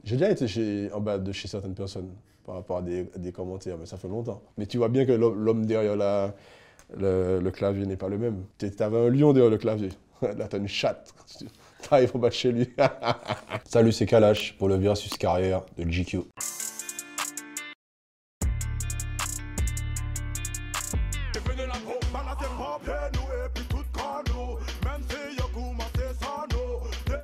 J'ai déjà été en bas de chez certaines personnes par rapport à des commentaires, mais ça fait longtemps. Mais tu vois bien que l'homme derrière le clavier n'est pas le même. T'avais un lion derrière le clavier. Là, t'as une chatte. T'arrives en bas de chez lui. Salut, c'est Kalash pour le versus carrière de GQ.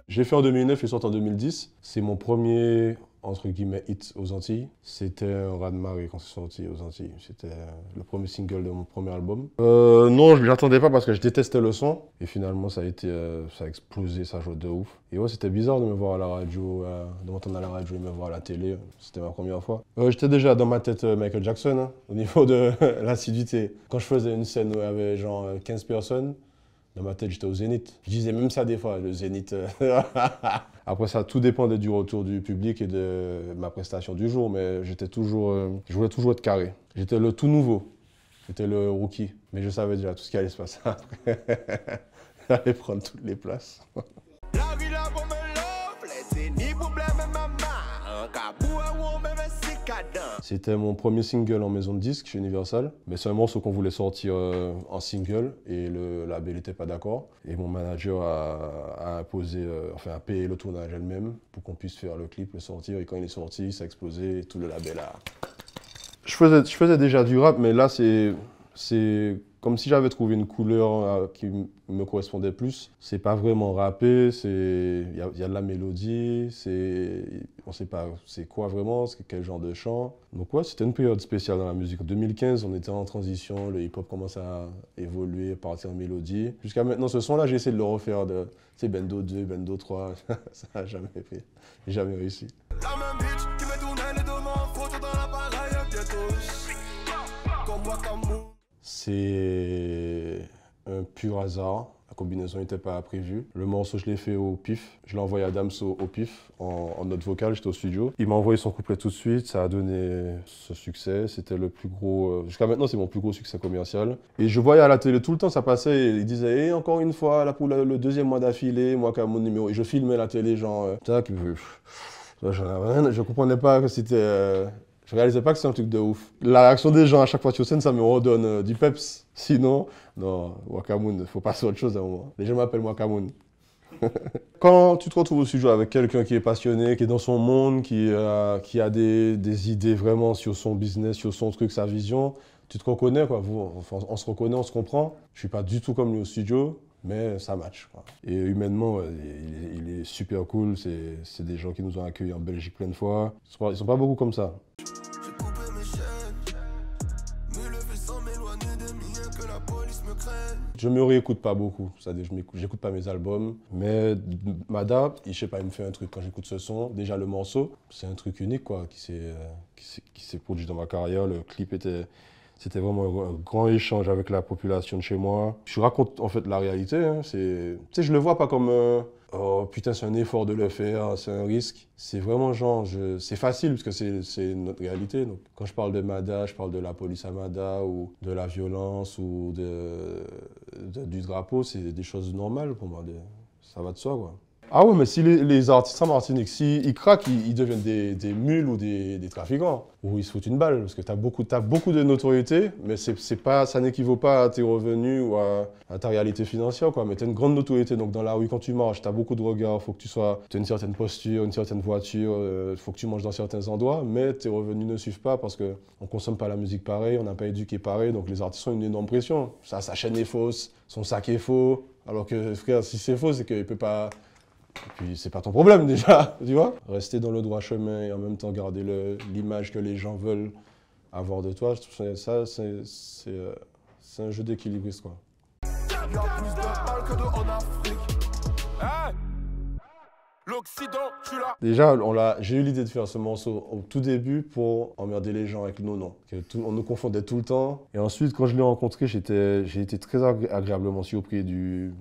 J'ai fait en 2009 et sorti en 2010. C'est mon premier, entre guillemets, hit aux Antilles. C'était un raz-de-marée quand c'est sorti aux Antilles. C'était le premier single de mon premier album. Non, je ne l'attendais pas parce que je détestais le son. Et finalement, ça a explosé, ça jouait de ouf. Et ouais, c'était bizarre de me voir à la radio, de m'entendre à la radio et me voir à la télé. C'était ma première fois. J'étais déjà dans ma tête Michael Jackson, hein, au niveau de l'assiduité. Quand je faisais une scène où il y avait genre 15 personnes, dans ma tête, j'étais au Zénith. Je disais même ça des fois, le Zénith. Après ça, tout dépendait du retour du public et de ma prestation du jour, mais je voulais toujours être carré. J'étais le tout nouveau, j'étais le rookie, mais je savais déjà tout ce qui allait se passer après. J'allais prendre toutes les places. C'était mon premier single en maison de disque chez Universal, mais c'est un morceau qu'on voulait sortir en single et le label n'était pas d'accord. Et mon manager a payé le tournage elle-même pour qu'on puisse faire le clip, le sortir. Et quand il est sorti, ça a explosé et tout le label a... Je faisais déjà du rap, mais là c'est comme si j'avais trouvé une couleur qui me correspondait plus. C'est pas vraiment rappé, il y a de la mélodie, on sait pas c'est quoi vraiment, quel genre de chant. Donc ouais, c'était une période spéciale dans la musique. En 2015, on était en transition, le hip-hop commence à évoluer, à partir en mélodie. Jusqu'à maintenant, ce son-là, j'ai essayé de le refaire de Bendo 2, Bendo 3, ça n'a jamais fait, j'ai jamais réussi. La même bitch qui me tournait les deux mains, photo dans l'appareil, bientôt. Comme moi, comme moi. C'est un pur hasard. La combinaison n'était pas prévue. Le morceau, je l'ai fait au pif. Je l'ai envoyé à Damso au pif, en note vocale, j'étais au studio. Il m'a envoyé son couplet tout de suite, ça a donné ce succès. C'était le plus gros... Jusqu'à maintenant, c'est mon plus gros succès commercial. Et je voyais à la télé tout le temps, ça passait, et il disait hey, encore une fois, là, pour le deuxième mois d'affilée, moi qui ai mon numéro. Et je filmais la télé, genre... je comprenais pas que c'était... Je réalisais pas que c'est un truc de ouf. La réaction des gens à chaque fois sur scène, ça me redonne du peps. Sinon, non, Wakamoon, faut passer à autre chose à un moment. Les gens m'appellent Wakamoon. Quand tu te retrouves au studio avec quelqu'un qui est passionné, qui est dans son monde, qui a des idées vraiment sur son business, sur son truc, sa vision, tu te reconnais, quoi. On se reconnaît, on se comprend. Je suis pas du tout comme lui au studio, mais ça match, quoi. Et humainement, il est super cool. C'est des gens qui nous ont accueillis en Belgique plein de fois. Ils sont pas beaucoup comme ça. Je me réécoute pas beaucoup, c'est-à-dire j'écoute pas mes albums, mais Mada, je sais pas, il me fait un truc quand j'écoute ce son. Déjà le morceau, c'est un truc unique quoi, qui s'est produit dans ma carrière. Le clip c'était vraiment un grand échange avec la population de chez moi. Je raconte en fait la réalité, hein. Tu sais, je le vois pas comme oh putain c'est un effort de le faire, c'est un risque. C'est vraiment genre, c'est facile parce que c'est notre réalité. Donc, quand je parle de Mada, je parle de la police à Mada ou de la violence ou du drapeau, c'est des choses normales pour moi. Ça va de soi quoi. Ah ouais, mais si les artistes en Martinique, s'ils craquent, ils deviennent des mules ou des trafiquants. Ou ils se foutent une balle, parce que t'as beaucoup de notoriété, mais ça n'équivaut pas à tes revenus ou à ta réalité financière, quoi. Mais t'as une grande notoriété, donc dans la rue, quand tu marches, t'as beaucoup de regards, faut que t'aies une certaine posture, une certaine voiture, faut que tu manges dans certains endroits, mais tes revenus ne suivent pas parce qu'on consomme pas la musique pareil, on n'a pas éduqué pareil, donc les artistes ont une énorme pression. Sa chaîne est fausse, son sac est faux, alors que, frère, si c'est faux, c'est qu'il peut pas... Et puis c'est pas ton problème déjà, tu vois. Rester dans le droit chemin et en même temps garder l'image que les gens veulent avoir de toi, je trouve que ça, c'est un jeu d'équilibriste quoi. Déjà, j'ai eu l'idée de faire ce morceau au tout début pour emmerder les gens avec nos noms. On nous confondait tout le temps. Et ensuite, quand je l'ai rencontré, j'ai été très agréablement surpris de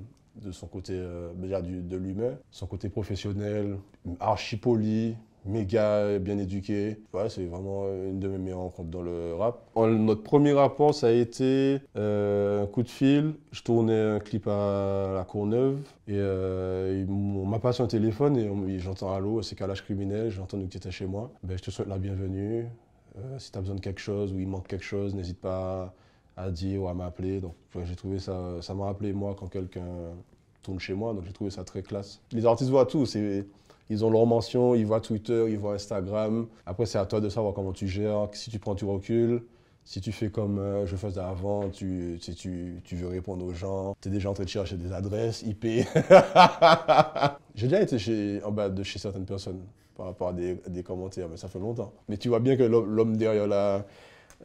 son côté, de l'humain, son côté professionnel, archi poli, méga bien éduqué. Ouais, c'est vraiment une de mes meilleures rencontres dans le rap. Notre premier rapport, ça a été un coup de fil. Je tournais un clip à La Courneuve et on m'a passé un téléphone et j'entends allô, c'est Kalash Criminel, j'ai entendu que tu étais chez moi. Ben, je te souhaite la bienvenue. Si tu as besoin de quelque chose ou il manque quelque chose, n'hésite pas à dire ou à m'appeler. Donc ouais, j'ai trouvé ça m'a rappelé moi quand quelqu'un tourne chez moi, donc j'ai trouvé ça très classe. Les artistes voient tout, ils ont leur mention, ils voient Twitter, ils voient Instagram. Après, c'est à toi de savoir comment tu gères, si tu prends du recul. Si tu fais comme je faisais avant, tu veux répondre aux gens, tu es déjà en train de chercher des adresses, IP. J'ai déjà été en bas de chez certaines personnes par rapport à des commentaires, mais ça fait longtemps. Mais tu vois bien que l'homme derrière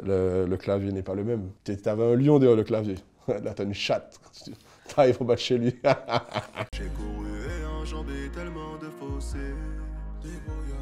le clavier n'est pas le même. Tu avais un lion derrière le clavier. Là, tu as une chatte. Tu arrives en bas de chez lui. J'ai couru et enjambé tellement de fossés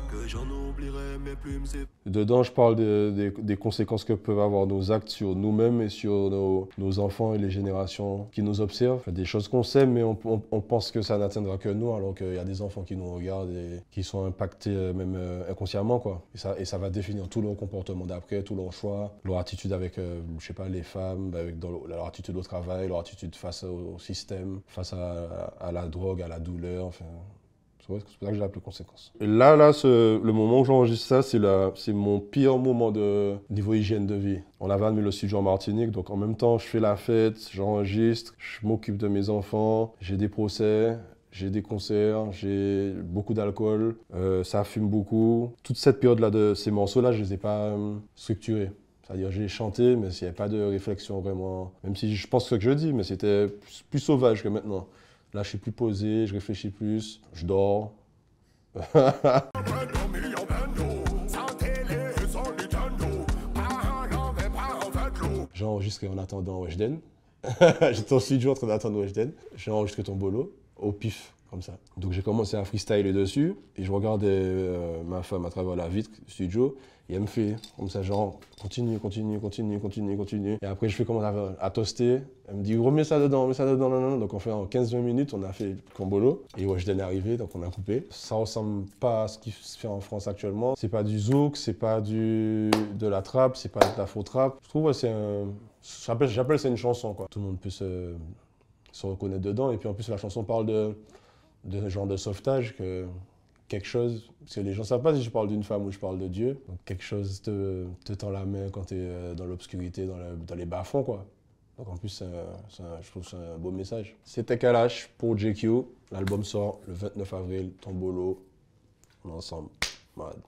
que j'en oublierai mes plumes et... Dedans, je parle des conséquences que peuvent avoir nos actes sur nous-mêmes et sur nos enfants et les générations qui nous observent. Des choses qu'on sait, mais on pense que ça n'atteindra que nous, alors qu'il y a des enfants qui nous regardent et qui sont impactés même inconsciemment, quoi. Et ça va définir tout leur comportement d'après, tout leur choix, leur attitude avec, je sais pas, les femmes, leur attitude au travail, leur attitude face au système, face à la drogue, à la douleur, enfin... C'est pour ça que j'ai appelé conséquence. Et là, le moment où j'enregistre ça, c'est mon pire moment de niveau hygiène de vie. On avait admis le studio en Martinique, donc en même temps, je fais la fête, j'enregistre, je m'occupe de mes enfants, j'ai des procès, j'ai des concerts, j'ai beaucoup d'alcool, ça fume beaucoup. Toute cette période-là de ces morceaux-là, je les ai pas structurés. C'est-à-dire, j'ai chanté, mais il n'y avait pas de réflexion vraiment. Même si je pense ce que je dis, mais c'était plus sauvage que maintenant. Là, je suis plus posé, je réfléchis plus, je dors. J'ai enregistré en attendant Weshden. J'étais au studio en train d'attendre Weshden. J'ai enregistré ton bolo au pif, comme ça. Donc j'ai commencé à freestyler dessus et je regardais ma femme à travers la vitre du studio et elle me fait comme ça, genre continue. Et après je fais comme à toaster. Elle me dit remets ça dedans, non. Donc on fait en 15-20 minutes, on a fait le bolo et Weshden est arrivé, donc on a coupé. Ça ressemble pas à ce qui se fait en France actuellement. C'est pas du zouk, c'est pas de la trap, c'est pas de la faux trap. Je trouve que j'appelle ça une chanson, quoi. Tout le monde peut se reconnaître dedans. Et puis en plus, la chanson parle de genre de sauvetage, que quelque chose, parce que les gens ne savent pas si je parle d'une femme ou je parle de Dieu. Donc quelque chose te tend la main quand tu es dans l'obscurité, dans les bas-fonds, quoi. Donc en plus, je trouve que c'est un beau message. C'était Kalash pour JQ. L'album sort le 29 avril, Tombolo. On est ensemble. Malade.